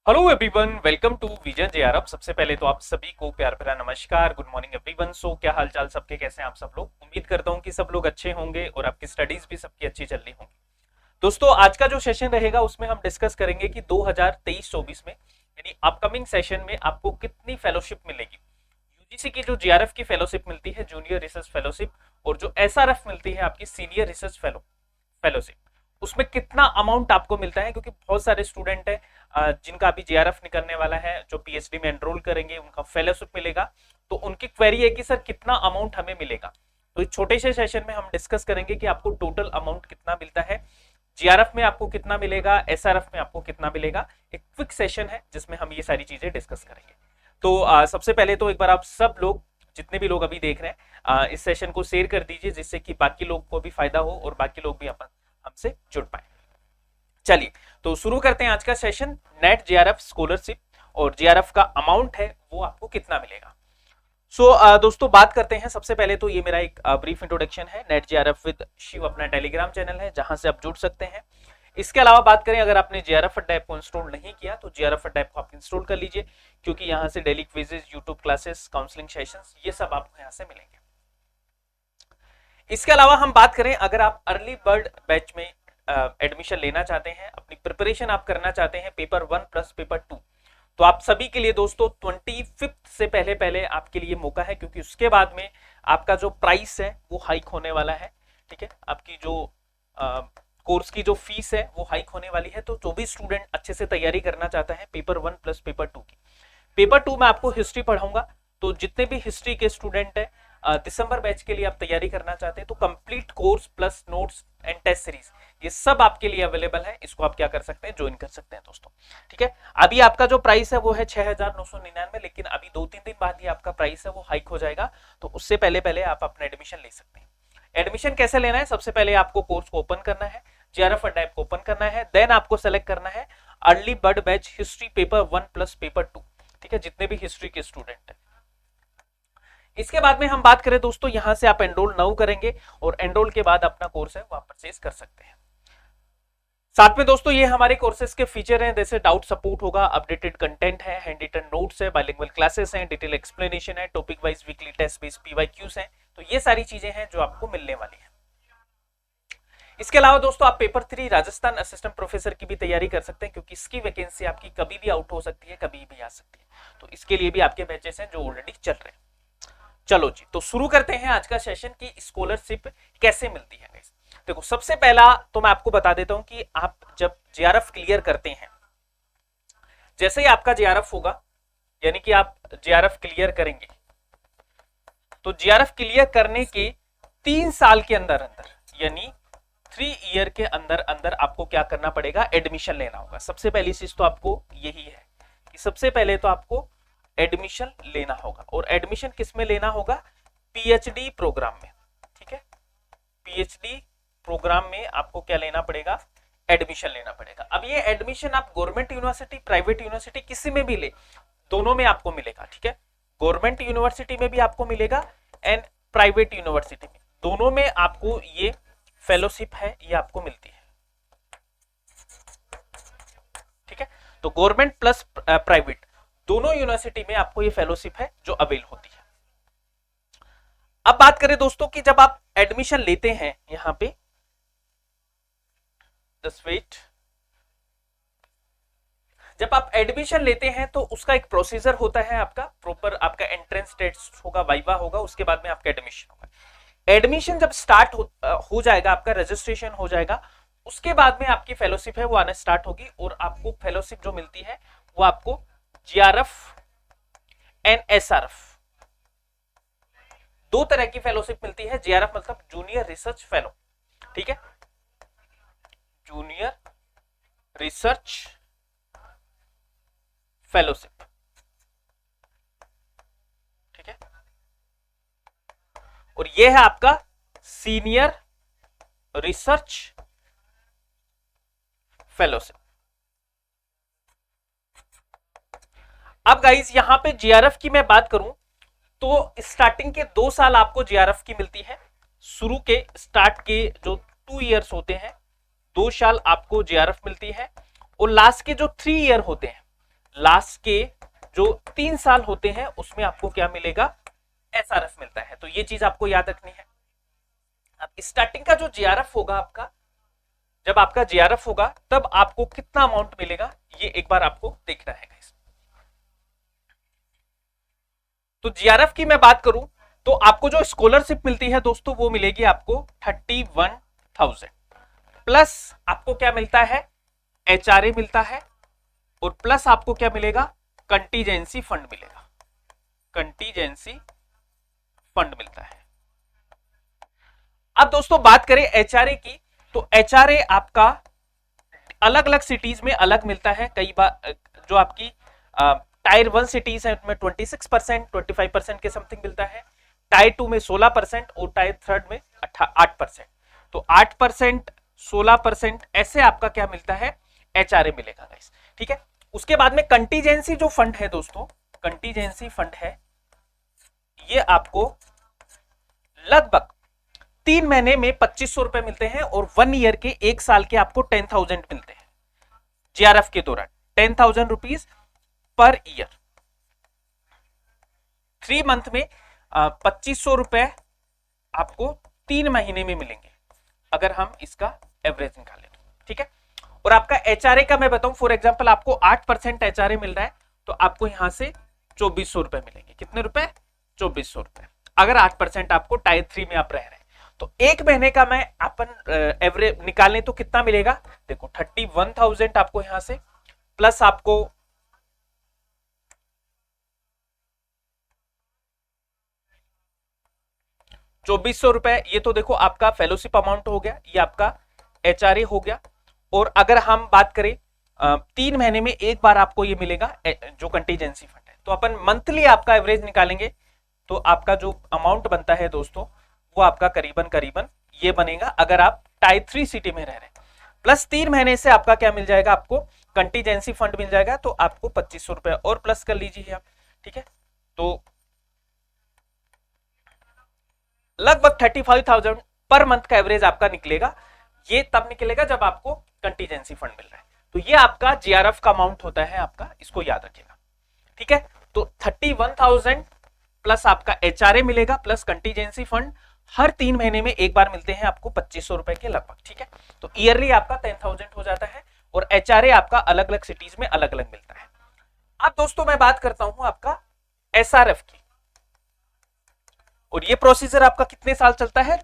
Hello everyone, welcome to vision JRF. सबसे पहले तो आप सभी को प्यार भरा नमस्कार, गुड मॉर्निंग एवरीवन। सो क्या हाल चाल सबके, कैसे हैं आप सब लोग। उम्मीद करता हूं कि सब लोग अच्छे होंगे और आपकी स्टडीज भी सबकी अच्छी चल रही होंगी। दोस्तों, आज का जो सेशन रहेगा उसमें हम डिस्कस करेंगे कि 2023-24 में यानी अपकमिंग सेशन में आपको कितनी फेलोशिप मिलेगी। यूजीसी की जो जेआरएफ की फेलोशिप मिलती है, जूनियर रिसर्च फेलोशिप, और जो एसआरएफ मिलती है आपकी सीनियर रिसर्च फेलोशिप, उसमें कितना अमाउंट आपको मिलता है। क्योंकि बहुत सारे स्टूडेंट है जिनका अभी जेआरएफ निकलने वाला है, जो पीएचडी में एनरोल करेंगे उनका फेलोशिप मिलेगा। तो उनकी क्वेरी है कि सर कितना अमाउंट हमें मिलेगा। तो इस छोटे से सेशन में हम डिस्कस करेंगे कि आपको टोटल अमाउंट कितना मिलता है, जेआरएफ में आपको कितना मिलेगा, एसआरएफ में आपको कितना मिलेगा। एक क्विक सेशन है जिसमें हम ये सारी चीजें डिस्कस करेंगे। तो सबसे पहले तो एक बार आप सब लोग, जितने भी लोग अभी देख रहे हैं, इस सेशन को शेयर कर दीजिए जिससे कि बाकी लोग को भी फायदा हो और बाकी लोग भी अपन हमसे जुड़ पाए। चलिए तो शुरू करते हैं आज का सेशन। नेट जेआरएफ स्कॉलरशिप और जेआरएफ का अमाउंट है वो आपको कितना मिलेगा। दोस्तों बात करते हैं। सबसे पहले तो ये मेरा एक ब्रीफ इंट्रोडक्शन है। नेट जेआरएफ विद शिव अपना टेलीग्राम चैनल है जहां से आप जुड़ सकते हैं। इसके अलावा बात करें, अगर आपने जेआरएफ अड्डा ऐप को इंस्टॉल नहीं किया तो जेआरएफ अड्डा ऐप को आप इंस्टॉल कर लीजिए, क्योंकि यहाँ से daily quizzes, YouTube classes, counselling sessions, ये सब आपको यहाँ से मिलेंगे। इसके अलावा हम बात करें, अगर आप अर्ली बर्ड बैच में एडमिशन लेना चाहते हैं, अपनी प्रिपरेशन आप करना चाहते हैं पेपर 1 प्लस पेपर 2, तो आप सभी के लिए दोस्तों 25 से पहले पहले आपके लिए मौका है, क्योंकि उसके बाद में आपका जो प्राइस है वो हाइक होने वाला है। ठीक है, आपकी जो कोर्स की जो फीस है वो हाइक होने वाली है। तो जो भी स्टूडेंट अच्छे से तैयारी करना चाहता है पेपर 1 प्लस पेपर 2 की, पेपर 2 में आपको हिस्ट्री पढ़ाऊंगा। तो जितने भी हिस्ट्री के स्टूडेंट है दिसंबर बैच के लिए आप तैयारी करना चाहते हैं, तो complete course plus notes and test series ये सब आपके लिए अवेलेबल है। इसको आप क्या कर सकते हैं, ज्वाइन कर सकते हैं दोस्तों। ठीक है, अभी आपका जो प्राइस है वो है 6,999, लेकिन अभी 2-3 दिन बाद ही आपका प्राइस है वो हाइक हो जाएगा। तो उससे पहले पहले आप अपना एडमिशन ले सकते हैं। एडमिशन कैसे लेना है, सबसे पहले आपको कोर्स को ओपन करना है, जेआरएफ अड्डा ऐप को ओपन करना है, देन आपको सेलेक्ट करना है early bird batch history paper 1 plus paper 2। ठीक है, जितने भी हिस्ट्री के स्टूडेंट है। इसके बाद में हम बात करें दोस्तों, यहां से आप एनरोल नाउ करेंगे और एनरोल के बाद अपना कोर्स है वो आप परचेज कर सकते हैं। साथ में दोस्तों ये हमारे कोर्सेज के फीचर हैं, जैसे डाउट सपोर्ट होगा, अपडेटेड कंटेंट है, हैंड रिटन नोट्स है, बाइलिंगुअल क्लासेस हैं, डिटेल एक्सप्लेनेशन है, topic wise weekly test based PYQs हैं। तो ये सारी चीजें हैं जो आपको मिलने वाली है। इसके अलावा दोस्तों आप पेपर 3 राजस्थान असिस्टेंट प्रोफेसर की भी तैयारी कर सकते हैं, क्योंकि इसकी वैकेंसी आपकी कभी भी आउट हो सकती है, कभी भी आ सकती है। तो इसके लिए भी आपके बैचेस हैं जो ऑलरेडी चल रहे हैं। चलो जी, तो शुरू करते हैं आज का सेशन की स्कॉलरशिप कैसे मिलती है। देखो, सबसे पहला तो मैं आपको बता देता हूं कि आप जब जेआरएफ क्लियर करते हैं, जैसे ही आपका जेआरएफ होगा, यानी कि आप जेआरएफ क्लियर करेंगे, तो जेआरएफ क्लियर करने के 3 साल के अंदर अंदर, यानी 3 ईयर के अंदर अंदर आपको क्या करना पड़ेगा, एडमिशन लेना होगा। सबसे पहली चीज तो आपको यही है कि सबसे पहले तो आपको एडमिशन लेना होगा। और एडमिशन किस में लेना होगा, पीएचडी प्रोग्राम में। ठीक है, पीएचडी प्रोग्राम में आपको क्या लेना पड़ेगा, एडमिशन लेना पड़ेगा। अब ये एडमिशन आप गवर्नमेंट यूनिवर्सिटी, प्राइवेट यूनिवर्सिटी, किसी में भी ले, दोनों में आपको मिलेगा। ठीक है, गवर्नमेंट यूनिवर्सिटी में भी आपको मिलेगा एंड प्राइवेट यूनिवर्सिटी में, दोनों में आपको ये फेलोशिप है ये आपको मिलती है। ठीक है, तो गवर्नमेंट प्लस प्राइवेट दोनों यूनिवर्सिटी में आपको ये फेलोशिप है जो अवेल होती है। अब बात करें दोस्तों कि जब आप एडमिशन लेते हैं, यहां पे वेट, जब आप एडमिशन लेते हैं तो उसका एक प्रोसीजर होता है, आपका प्रॉपर आपका एंट्रेंस टेस्ट होगा, वाइवा होगा, उसके बाद में आपका एडमिशन होगा। एडमिशन जब स्टार्ट हो जाएगा, आपका रजिस्ट्रेशन हो जाएगा, उसके बाद में आपकी फेलोशिप है वो आना स्टार्ट होगी। और आपको फेलोशिप जो मिलती है वो आपको जेआरएफ एंड एसआरएफ, दो तरह की फेलोशिप मिलती है। जेआरएफ मतलब जूनियर रिसर्च फेलो, ठीक है, जूनियर रिसर्च फेलोशिप। ठीक है, और यह है आपका सीनियर रिसर्च फेलोशिप। अब गाइस यहां पे जेआरएफ की मैं बात करूं तो स्टार्टिंग के 2 साल आपको जेआरएफ की मिलती है। शुरू के स्टार्ट के जो 2 इयर्स होते हैं, 2 साल आपको जेआरएफ मिलती है। और लास्ट के जो 3 ईयर होते हैं, लास्ट के जो 3 साल होते हैं उसमें आपको क्या मिलेगा, एसआरएफ मिलता है। तो ये चीज आपको याद रखनी है। अब स्टार्टिंग का जो जीआरएफ होगा आपका, जब आपका जीआरएफ होगा तब आपको कितना अमाउंट मिलेगा, ये एक बार आपको देखना है। तो जीआरएफ की मैं बात करूं तो आपको जो स्कॉलरशिप मिलती है दोस्तों वो मिलेगी आपको 31,000, प्लस आपको क्या मिलता है, एचआरए मिलता है, और प्लस आपको क्या मिलेगा, कंटीजेंसी फंड मिलेगा, कंटीजेंसी फंड मिलता है। अब दोस्तों बात करें एचआरए की, तो एचआरए आपका अलग अलग सिटीज में अलग मिलता है। कई बार जो आपकी टायर 1 सिटीज है उनमें 26%, 25% के समथिंग मिलता है, टायर 2 में 16% और टायर 3 में 8%। तो 8%, 16% ऐसे आपका क्या मिलता है, एचआरए मिलेगा गाइस, ठीक है। उसके बाद में कंटीजेंसी जो फंड है दोस्तों, कंटीजेंसी फंड है, ये आपको लगभग 3 महीने में 2500 रुपए मिलते हैं और 1 ईयर के, 1 साल के आपको 10,000 मिलते हैं जीआरएफ के दौरान, 10,000 रुपीज पर ईयर। 3 मंथ में 2500 रुपए आपको 3 महीने में मिलेंगे अगर हम इसका एवरेज निकालें, ठीक है। और आपका एचआरए का मैं बताऊं, फॉर एग्जांपल आपको 8% एचआरए मिल रहा है तो आपको यहां से 2400 रुपए मिलेंगे। कितने रुपए, 2400 रुपए, अगर 8% आपको टायर 3 में आप रह रहे हैं। तो 1 महीने का मैं अपन एवरेज निकालें तो कितना मिलेगा, देखो 31,000 आपको यहां से, प्लस आपको 2400 रुपए, ये तो देखो आपका फेलोशिप अमाउंट हो गया, ये आपका एचआरए हो गया। और अगर हम बात करें 3 महीने में एक बार आपको ये मिलेगा जो कंटीजेंसी फंड है, तो अपन मंथली आपका एवरेज निकालेंगे तो आपका जो अमाउंट बनता है दोस्तों वो आपका करीबन करीबन ये बनेगा, अगर आप टायर 3 सिटी में रह रहे हैं, प्लस 3 महीने से आपका क्या मिल जाएगा, आपको कंटीजेंसी फंड मिल जाएगा, तो आपको 2500 रुपए और प्लस कर लीजिए आप, ठीक है। तो लगभग 35,000 पर मंथ का एवरेज आपका निकलेगा। ये तब निकलेगा जब आपको कंटीजेंसी फंड मिल रहा है। तो ये आपका जीआरएफ का अमाउंट होता है आपका, इसको याद रखिएगा, ठीक है। तो 31,000 प्लस आपका एचआरए मिलेगा प्लस कंटीजेंसी फंड, हर 3 महीने में एक बार मिलते हैं आपको 2500 रुपए के लगभग, ठीक है। तो ईयरली आपका 10,000 हो जाता है और एचआरए आपका अलग अलग सिटीज में अलग अलग मिलता है। अब दोस्तों मैं बात करता हूं आपका एसआरएफ की, और ये प्रोसीजर आपका कितने साल चलता है,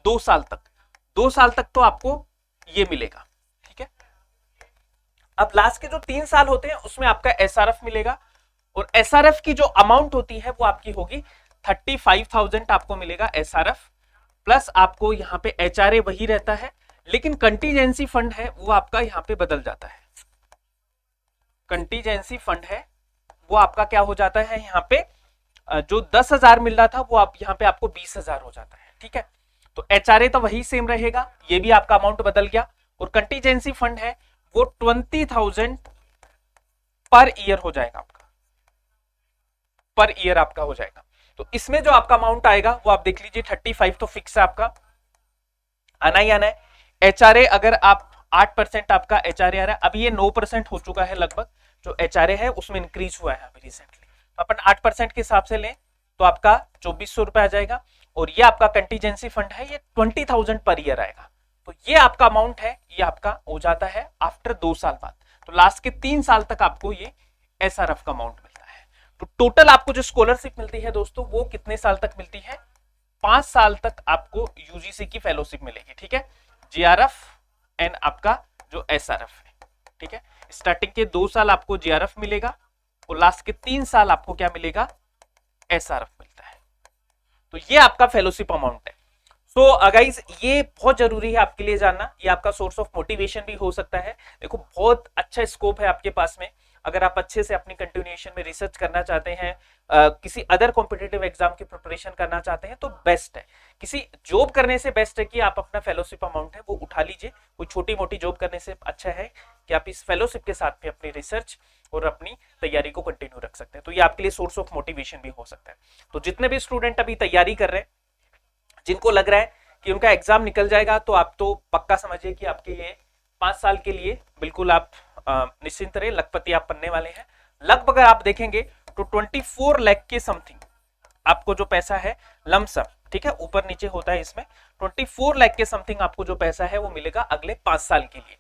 2 साल तक, 2 साल तक तो आपको ये मिलेगा, ठीक है। अब लास्ट के जो 3 साल होते हैं उसमें आपका एसआरएफ मिलेगा, और एसआरएफ की जो अमाउंट होती है वो आपकी होगी 35,000 आपको मिलेगा एसआरएफ, प्लस आपको यहाँ पे एचआरए वही रहता है, लेकिन कंटीजेंसी फंड है वो आपका यहाँ पे बदल जाता है। कंटीजेंसी फंड है वो आपका क्या हो जाता है, यहाँ पे जो 10,000 मिल रहा था वो आप यहाँ पे आपको 20,000 हो जाता है, ठीक है। तो एचआरए तो वही सेम रहेगा, ये भी आपका अमाउंट बदल गया, और कंटीजेंसी फंड है वो 20,000 पर ईयर हो जाएगा आपका, पर ईयर आपका हो जाएगा। तो इसमें जो आपका अमाउंट आएगा वो आप देख लीजिए, 35 तो फिक्स है आपका, आना ही आना है। एचआरए अगर आप 8% आपका एचआरए आ रहा है, अभी ये 9% हो चुका है लगभग, जो एचआरए है उसमें इंक्रीज हुआ है अभी रिसेंटली, अपन 8% के हिसाब से लें तो आपका 2400 रुपए आ जाएगा, और ये आपका कंटीजेंसी फंड है ये 20,000 पर ईयर आएगा। तो ये आपका अमाउंट है, ये आपका हो जाता है आफ्टर 2 साल बाद। तो लास्ट के 3 साल तक आपको ये एसआरएफ का अमाउंट मिलता है। तो टोटल आपको जो स्कॉलरशिप मिलती है दोस्तों वो कितने साल तक मिलती है, 5 साल तक आपको यूजीसी की फेलोशिप मिलेगी, ठीक है। जीआरएफ एंड आपका जो एसआरएफ है, ठीक है। स्टार्टिंग के 2 साल आपको जीआरएफ मिलेगा और लास्ट के 3 साल आपको क्या मिलेगा, एसआरएफ मिलता है। तो ये आपका फेलोशिप अमाउंट है। सो गाइस ये बहुत जरूरी है आपके लिए जानना, ये आपका सोर्स ऑफ मोटिवेशन भी हो सकता है। देखो बहुत अच्छा स्कोप है आपके पास में, अगर आप अच्छे से अपनी कंटिन्यूएशन में रिसर्च करना चाहते हैं, किसी अदर कॉम्पिटिटिव एग्जाम की प्रिपरेशन करना चाहते हैं तो बेस्ट है। किसी जॉब करने से बेस्ट है कि आप अपना फेलोशिप अमाउंट है वो उठा लीजिए। कोई छोटी मोटी जॉब करने से अच्छा है कि आप इस फेलोशिप के साथ भी अपनी रिसर्च और अपनी तैयारी को कंटिन्यू रख सकते हैं। तो ये आपके लिए सोर्स ऑफ मोटिवेशन भी हो सकता है। तो जितने भी स्टूडेंट अभी तैयारी कर रहे हैं, जिनको लग रहा है कि उनका एग्जाम निकल जाएगा, तो आप तो पक्का समझिए कि आपके लिए 5 साल के लिए बिल्कुल आप निश्चिंत रहे, लखपति आप बनने वाले हैं। लगभग अगर आप देखेंगे तो 24 लाख के समथिंग आपको जो पैसा है लमसम, ठीक है, ऊपर नीचे होता है इसमें, 24 लाख के समथिंग आपको जो पैसा है वो मिलेगा अगले 5 साल के लिए,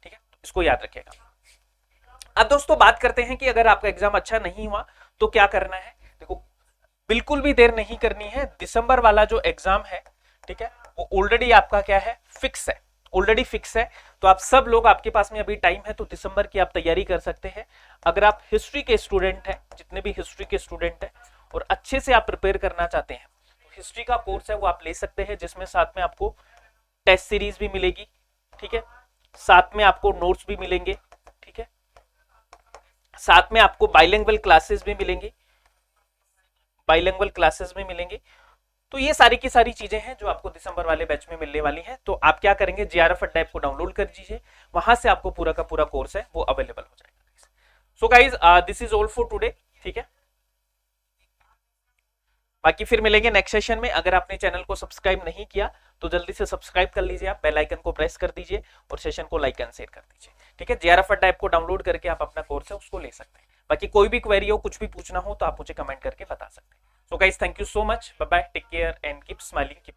ठीक है, तो इसको याद रखिएगा। अब दोस्तों बात करते हैं कि अगर आपका एग्जाम अच्छा नहीं हुआ तो क्या करना है। देखो बिल्कुल भी देर नहीं करनी है, दिसंबर वाला जो एग्जाम है, ठीक है, वो ऑलरेडी आपका क्या है, फिक्स है, ऑलरेडी फिक्स है। तो आप सब लोग, आपके पास में अभी टाइम है, तो दिसंबर की आप तैयारी कर सकते हैं। अगर आप हिस्ट्री के स्टूडेंट हैं, जितने भी हिस्ट्री के स्टूडेंट हैं और अच्छे से आप प्रिपेयर करना चाहते हैं, तो हिस्ट्री का कोर्स है वो आप ले सकते हैं, जिसमें साथ में आपको टेस्ट सीरीज भी मिलेगी, ठीक है, साथ में आपको नोट्स भी मिलेंगे, ठीक है, साथ में आपको बाइलिंगुअल क्लासेस भी मिलेंगी, बाइलिंगुअल क्लासेस भी मिलेंगे। तो ये सारी की सारी चीजें हैं जो आपको दिसंबर वाले बैच में मिलने वाली हैं। तो आप क्या करेंगे, JRF अड्डा ऐप को डाउनलोड कर दीजिए, वहां से आपको पूरा का पूरा कोर्स है वो अवेलेबल हो जाएगा। So guys this is all for today, ठीक है, बाकी फिर मिलेंगे नेक्स्ट सेशन में। अगर आपने चैनल को सब्सक्राइब नहीं किया तो जल्दी से सब्सक्राइब कर लीजिए, आप बेल आइकन को प्रेस कर दीजिए और सेशन को लाइक एंड शेयर कर दीजिए, ठीक है। JRF अड्डा ऐप को डाउनलोड करके आप अपना कोर्स है उसको ले सकते हैं। बाकी कोई भी क्वेरी हो, कुछ भी पूछना हो तो आप मुझे कमेंट करके बता सकते हैं। So guys thank you so much, bye bye, take care and keep smiling, keep